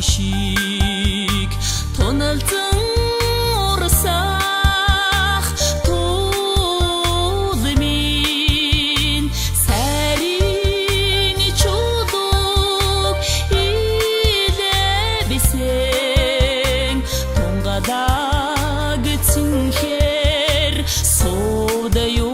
шиг туналзан урсах тулмын сарин чулуг илэбсэн тунгадаг цинхэр соудаю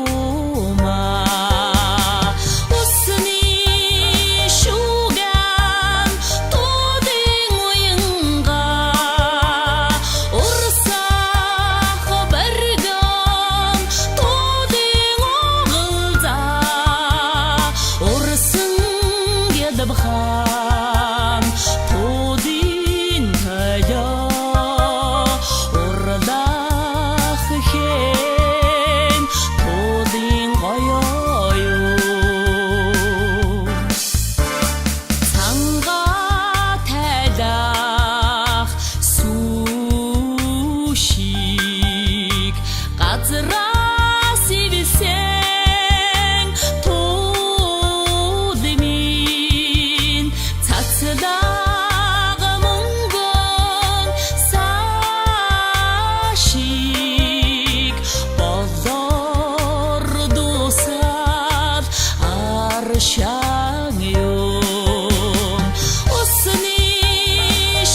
Бхан тудин тая урдах хэн тудин гоёё цанга тайлах сушиг газраас ивсэн цацлага мөнгөн сашиг болор дусаад аршаан юм усны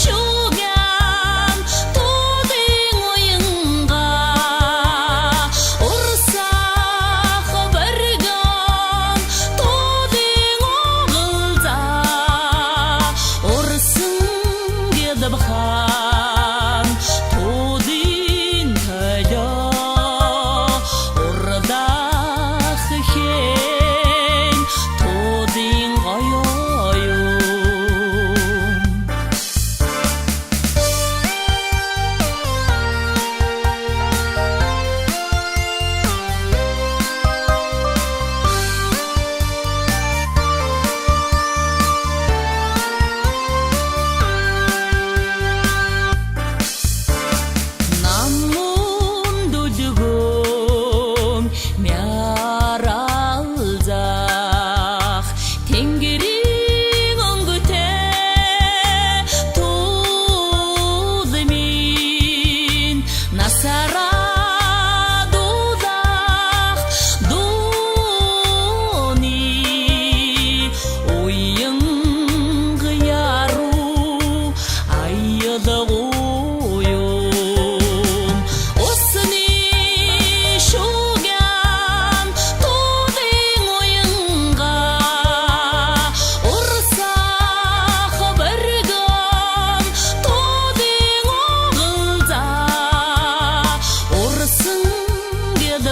шугам тудын уянга урсах барган тудын оголзаа бхан тудин тая урдах хэн тудин гоёё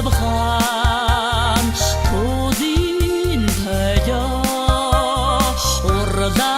бхан тудин тая урдах